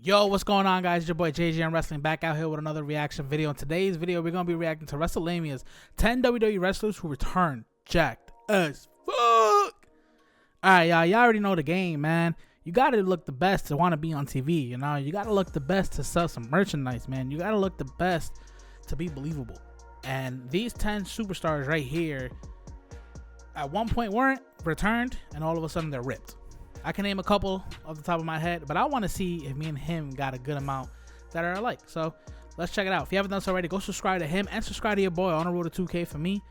Yo, what's going on, guys? It's your boy JJ Wrestling back out here with another reaction video. In today's video, we're going to be reacting to WrestleLamia's 10 WWE wrestlers who return jacked as fuck. Alright, y'all already know the game, man. You got to look the best to want to be on TV, you know? You got to look the best to sell some merchandise, man. You got to look the best to be believable. And these 10 superstars right here, at one point weren't, returned, and all of a sudden they're ripped. I can name a couple off the top of my head, but I want to see if me and him got a good amount that are alike. So let's check it out. If you haven't done so already, go subscribe to him and subscribe to your boy on the road to 2K for me.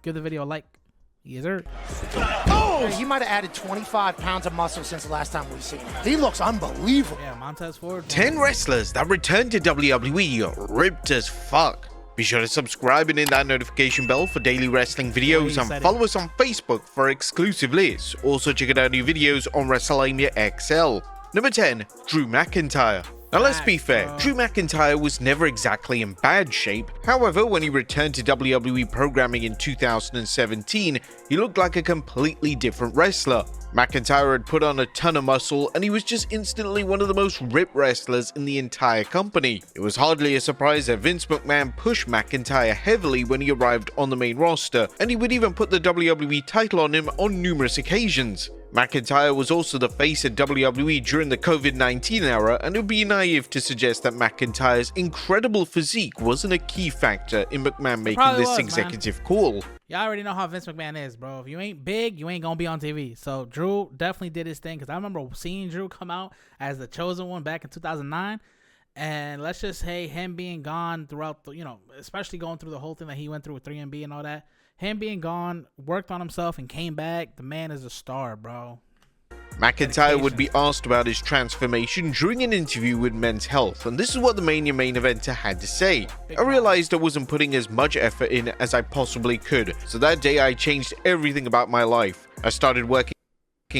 Give the video a like. Yes, sir. Oh, he might have added 25 pounds of muscle since the last time we've seen him. He looks unbelievable. Yeah, Montez Ford. 10 wrestlers that returned to WWE ripped as fuck. Be sure to subscribe and hit that notification bell for daily wrestling videos and follow us on Facebook for exclusive lists. Also check out our new videos on WrestleLamia XL. Number 10, Drew McIntyre. Now let's be fair, Drew McIntyre was never exactly in bad shape. However, when he returned to WWE programming in 2017, he looked like a completely different wrestler. McIntyre had put on a ton of muscle and he was just instantly one of the most ripped wrestlers in the entire company. It was hardly a surprise that Vince McMahon pushed McIntyre heavily when he arrived on the main roster, and he would even put the WWE title on him on numerous occasions. McIntyre was also the face of WWE during the COVID-19 era, and it would be naive to suggest that McIntyre's incredible physique wasn't a key factor in McMahon making this executive call. Y'all already know how Vince McMahon is, bro. If you ain't big, you ain't gonna be on TV. So Drew definitely did his thing, because I remember seeing Drew come out as the chosen one back in 2009. And let's just say him being gone throughout the, especially going through the whole thing that he went through with 3MB and all that. Him being gone, worked on himself and came back. The man is a star, bro. McIntyre would be asked about his transformation during an interview with Men's Health, and this is what the main eventer had to say. I realized I wasn't putting as much effort in as I possibly could, so that day I changed everything about my life. I started working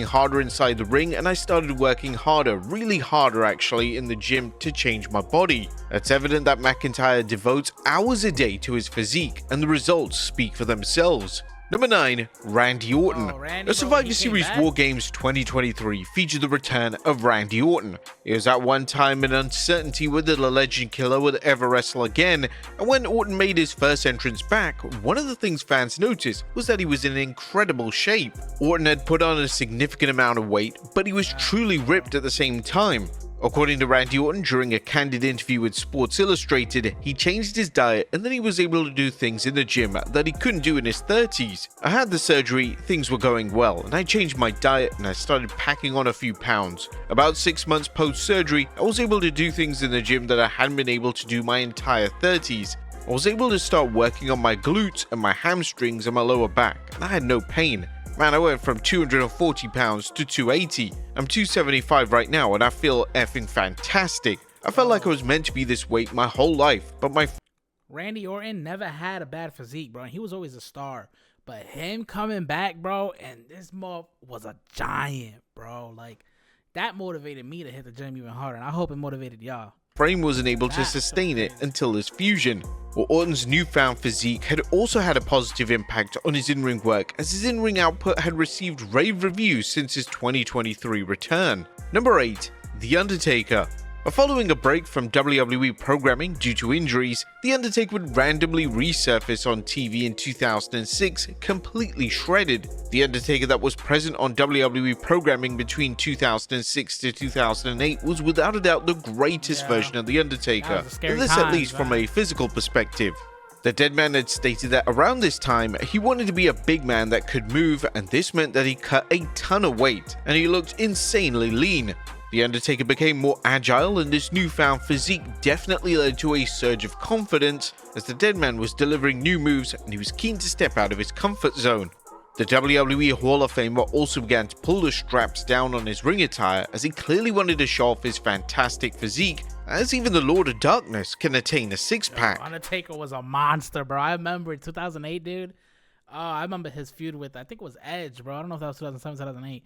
harder inside the ring, and I started working harder, really harder actually, in the gym to change my body. It's evident that McIntyre devotes hours a day to his physique, and the results speak for themselves. Number 9, Randy Orton. The Survivor Series War Games 2023 featured the return of Randy Orton. It was at one time an uncertainty whether the legend killer would ever wrestle again, and when Orton made his first entrance back, one of the things fans noticed was that he was in incredible shape. Orton had put on a significant amount of weight, but he was truly ripped at the same time. According to Randy Orton, during a candid interview with Sports Illustrated, he changed his diet and then he was able to do things in the gym that he couldn't do in his 30s. I had the surgery, things were going well, and I changed my diet and I started packing on a few pounds. About 6 months post-surgery, I was able to do things in the gym that I hadn't been able to do my entire 30s. I was able to start working on my glutes and my hamstrings and my lower back, and I had no pain. Man, I went from 240 pounds to 280. I'm 275 right now and I feel effing fantastic. I felt like I was meant to be this weight my whole life, but Randy Orton never had a bad physique, bro. He was always a star. But him coming back, bro, and this mob was a giant, bro. Like, that motivated me to hit the gym even harder, and I hope it motivated y'all. Frame wasn't able to sustain it until his fusion. Well, Orton's newfound physique had also had a positive impact on his in-ring work, as his in-ring output had received rave reviews since his 2023 return. Number 8, The Undertaker. Following a break from WWE programming due to injuries, The Undertaker would randomly resurface on TV in 2006, completely shredded. The Undertaker that was present on WWE programming between 2006 to 2008 was without a doubt the greatest version of The Undertaker, this at least from a physical perspective. The dead man had stated that around this time, he wanted to be a big man that could move, and this meant that he cut a ton of weight, and he looked insanely lean. The Undertaker became more agile, and this newfound physique definitely led to a surge of confidence as the dead man was delivering new moves and he was keen to step out of his comfort zone. The WWE Hall of Famer also began to pull the straps down on his ring attire as he clearly wanted to show off his fantastic physique, as even the Lord of Darkness can attain a six-pack. Undertaker was a monster, bro. I remember in 2008, dude. I remember his feud with, I think it was Edge, bro. I don't know if that was 2007, 2008.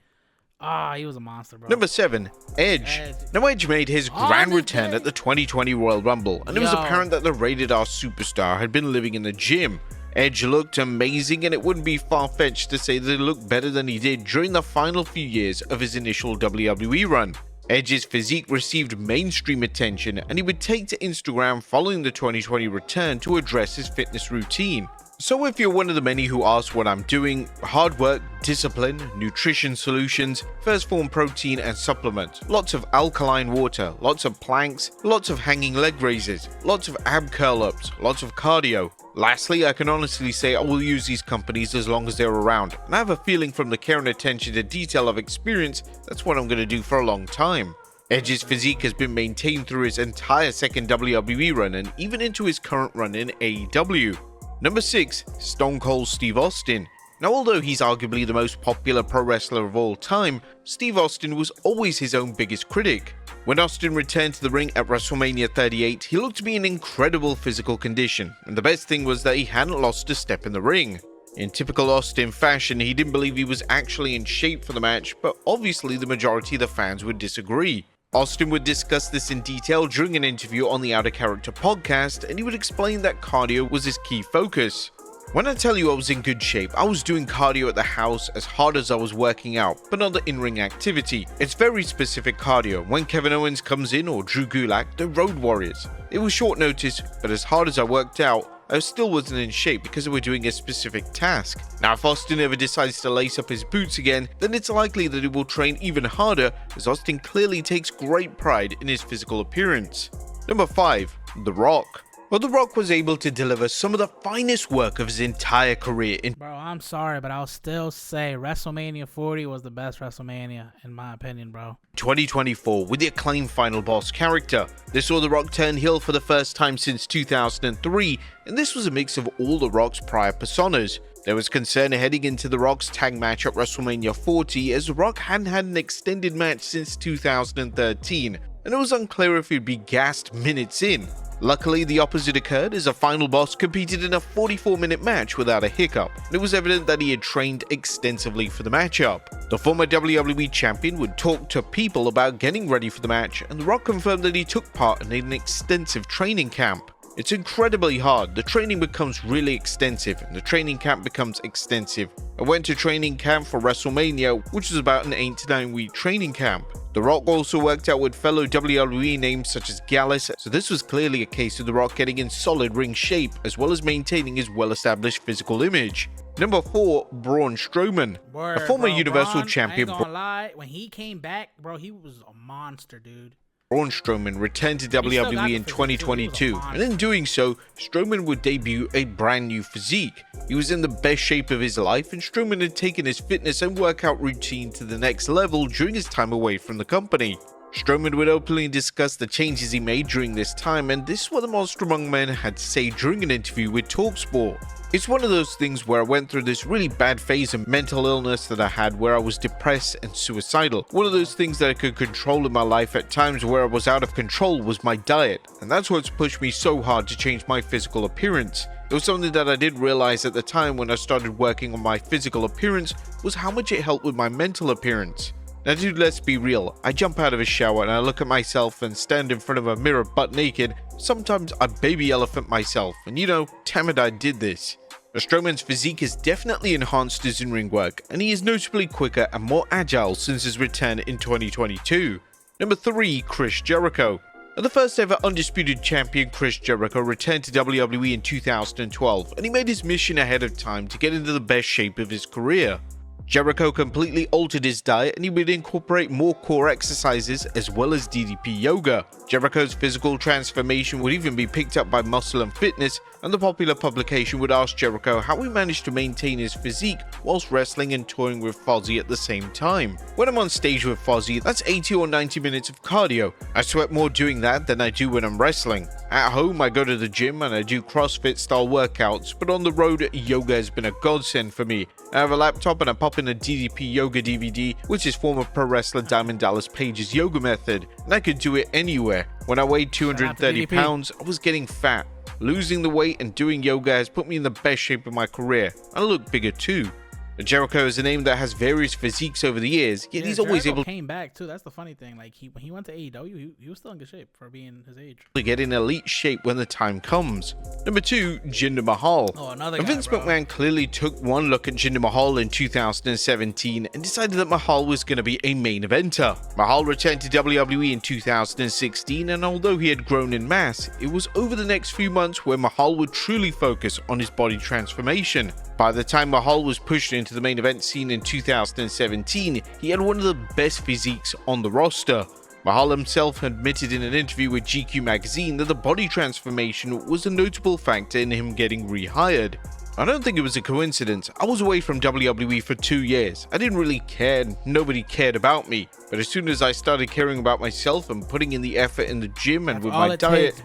He was a monster, bro. Number 7, Edge. Now, Edge made his grand return at the 2020 Royal Rumble, and it was apparent that the rated R superstar had been living in the gym. Edge looked amazing, and it wouldn't be far-fetched to say that he looked better than he did during the final few years of his initial WWE run. Edge's physique received mainstream attention, and he would take to Instagram following the 2020 return to address his fitness routine. So if you're one of the many who ask what I'm doing, hard work, discipline, nutrition solutions, first form protein and supplements, lots of alkaline water, lots of planks, lots of hanging leg raises, lots of ab curl ups, lots of cardio. Lastly, I can honestly say I will use these companies as long as they're around, and I have a feeling from the care and attention to detail I've experienced, that's what I'm going to do for a long time. Edge's physique has been maintained through his entire second WWE run and even into his current run in AEW. Number 6. Stone Cold Steve Austin. Now, although he's arguably the most popular pro wrestler of all time, Steve Austin was always his own biggest critic. When Austin returned to the ring at WrestleMania 38, he looked to be in incredible physical condition, and the best thing was that he hadn't lost a step in the ring. In typical Austin fashion, he didn't believe he was actually in shape for the match, but obviously the majority of the fans would disagree. Austin would discuss this in detail during an interview on the Out of Character podcast, and he would explain that cardio was his key focus. When I tell you I was in good shape, I was doing cardio at the house as hard as I was working out, but not the in-ring activity. It's very specific cardio. When Kevin Owens comes in or Drew Gulak, they're road warriors. It was short notice, but as hard as I worked out, I still wasn't in shape because we were doing a specific task. Now, if Austin ever decides to lace up his boots again, then it's likely that he will train even harder, as Austin clearly takes great pride in his physical appearance. Number 5. The Rock. Well, The Rock was able to deliver some of the finest work of his entire career in... Bro, I'm sorry, but I'll still say WrestleMania 40 was the best WrestleMania, in my opinion, bro. 2024 with the acclaimed Final Boss character. This saw The Rock turn heel for the first time since 2003, and this was a mix of all The Rock's prior personas. There was concern heading into The Rock's tag match at WrestleMania 40, as The Rock hadn't had an extended match since 2013, and it was unclear if he'd be gassed minutes in. Luckily, the opposite occurred as a Final Boss competed in a 44-minute match without a hiccup, and it was evident that he had trained extensively for the matchup. The former WWE champion would talk to people about getting ready for the match, and The Rock confirmed that he took part in an extensive training camp. It's incredibly hard. The training becomes really extensive, and the training camp becomes extensive. I went to training camp for WrestleMania, which was about an 8 to 9 week training camp. The Rock also worked out with fellow WWE names such as Gallus, so this was clearly a case of The Rock getting in solid ring shape, as well as maintaining his well-established physical image. Number 4, Braun Strowman. Word, a former bro, Universal Braun, Champion. I ain't gonna lie, when he came back, bro, he was a monster, dude. Braun Strowman returned to WWE in 2022, and in doing so, Strowman would debut a brand new physique. He was in the best shape of his life, and Strowman had taken his fitness and workout routine to the next level during his time away from the company. Strowman would openly discuss the changes he made during this time, and this is what the Monster Among Men had to say during an interview with TalkSport. It's one of those things where I went through this really bad phase of mental illness that I had where I was depressed and suicidal. One of those things that I could control in my life at times where I was out of control was my diet, and that's what's pushed me so hard to change my physical appearance. It was something that I did realize at the time when I started working on my physical appearance was how much it helped with my mental appearance. Now dude, let's be real, I jump out of a shower and I look at myself and stand in front of a mirror butt naked. Sometimes I baby elephant myself, and you know, damn it, I did this. Strowman's physique has definitely enhanced his in-ring work, and he is notably quicker and more agile since his return in 2022. Number 3, Chris Jericho. The first ever undisputed champion, Chris Jericho, returned to WWE in 2012, and he made his mission ahead of time to get into the best shape of his career. Jericho completely altered his diet, and he would incorporate more core exercises as well as DDP yoga. Jericho's physical transformation would even be picked up by Muscle and Fitness, and the popular publication would ask Jericho how he managed to maintain his physique whilst wrestling and touring with Fozzy at the same time. When I'm on stage with Fozzy, that's 80 or 90 minutes of cardio. I sweat more doing that than I do when I'm wrestling. At home, I go to the gym and I do CrossFit style workouts, but on the road, yoga has been a godsend for me. I have a laptop and I pop in a DDP yoga DVD, which is former pro wrestler Diamond Dallas Page's yoga method, and I could do it anywhere. When I weighed 230 pounds, I was getting fat. Losing the weight and doing yoga has put me in the best shape of my career. I look bigger too. Jericho is a name that has various physiques over the years, yet he's always Jericho able came back too. That's the funny thing. Like when he went to AEW, he was still in good shape for being his age. to get in elite shape when the time comes. Number 2, Jinder Mahal. Oh, another guy, Vince bro. McMahon clearly took one look at Jinder Mahal in 2017 and decided that Mahal was going to be a main eventer. Mahal returned to WWE in 2016, and although he had grown in mass, it was over the next few months where Mahal would truly focus on his body transformation. By the time Mahal was pushed into the main event scene in 2017, he had one of the best physiques on the roster. Mahal himself admitted in an interview with GQ magazine that the body transformation was a notable factor in him getting rehired. I don't think it was a coincidence. I was away from WWE for 2 years. I didn't really care, nobody cared about me. But as soon as I started caring about myself and putting in the effort in the gym and with my diet,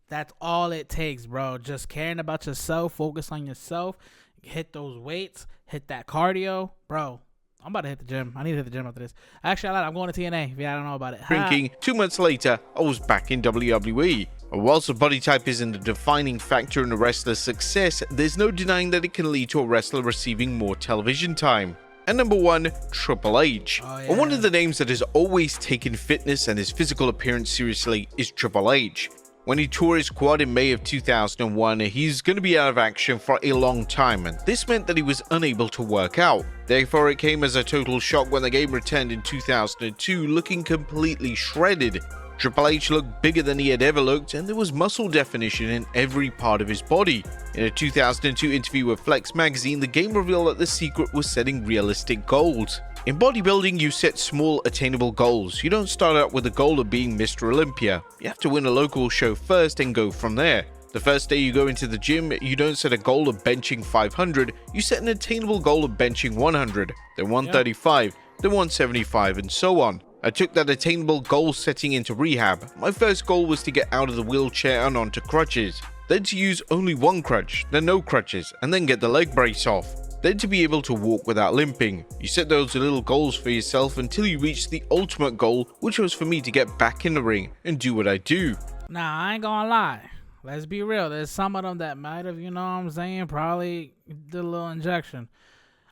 That's all it takes, bro. Just caring about yourself, focus on yourself, hit those weights, hit that cardio. Bro, I'm about to hit the gym. I need to hit the gym after this. Actually, I'm going to TNA if you don't know about it. Drinking. 2 months later, I was back in WWE. Whilst the body type isn't a defining factor in a wrestler's success, there's no denying that it can lead to a wrestler receiving more television time. And number 1, Triple H. And one of the names that has always taken fitness and his physical appearance seriously is Triple H. When he tore his quad in May of 2001, he's going to be out of action for a long time, and this meant that he was unable to work out. Therefore, it came as a total shock when the game returned in 2002 looking completely shredded. Triple H looked bigger than he had ever looked, and there was muscle definition in every part of his body. In a 2002 interview with Flex magazine, the game revealed that the secret was setting realistic goals. In bodybuilding, you set small, attainable goals. You don't start out with the goal of being Mr. Olympia. You have to win a local show first and go from there. The first day you go into the gym, you don't set a goal of benching 500, you set an attainable goal of benching 100, then 135, then 175, and so on. I took that attainable goal setting into rehab. My first goal was to get out of the wheelchair and onto crutches, then to use only one crutch, then no crutches, and then get the leg brace off. Then to be able to walk without limping. You set those little goals for yourself until you reach the ultimate goal, which was for me to get back in the ring and do what I do. Nah, I ain't gonna lie. Let's be real. There's some of them that might have, you know what I'm saying, probably did a little injection.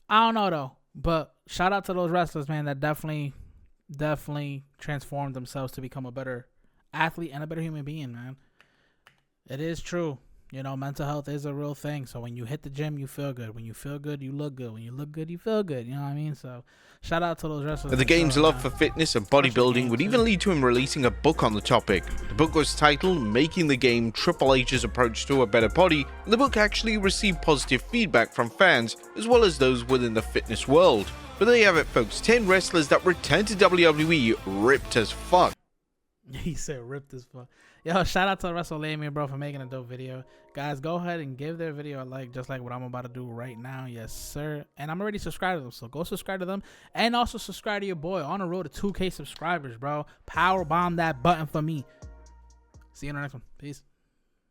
I don't know though. But shout out to those wrestlers, man, that definitely transformed themselves to become a better athlete and a better human being, man. It is true. You know, mental health is a real thing. So when you hit the gym, you feel good. When you feel good, you look good. When you look good, you feel good. You know what I mean? So shout out to those wrestlers. The game's love for fitness and bodybuilding would even lead to him releasing a book on the topic. The book was titled Making the Game: Triple H's Approach to a Better Body, and the book actually received positive feedback from fans as well as those within the fitness world. But there you have it, folks. 10 wrestlers that returned to WWE ripped as fuck. He said ripped as fuck. Yo, shout out to WrestleLamia, bro, for making a dope video. Guys, go ahead and give their video a like, just like what I'm about to do right now. Yes, sir. And I'm already subscribed to them, so go subscribe to them. And also subscribe to your boy. On the road to 2K subscribers, bro. Power bomb that button for me. See you in the next one. Peace.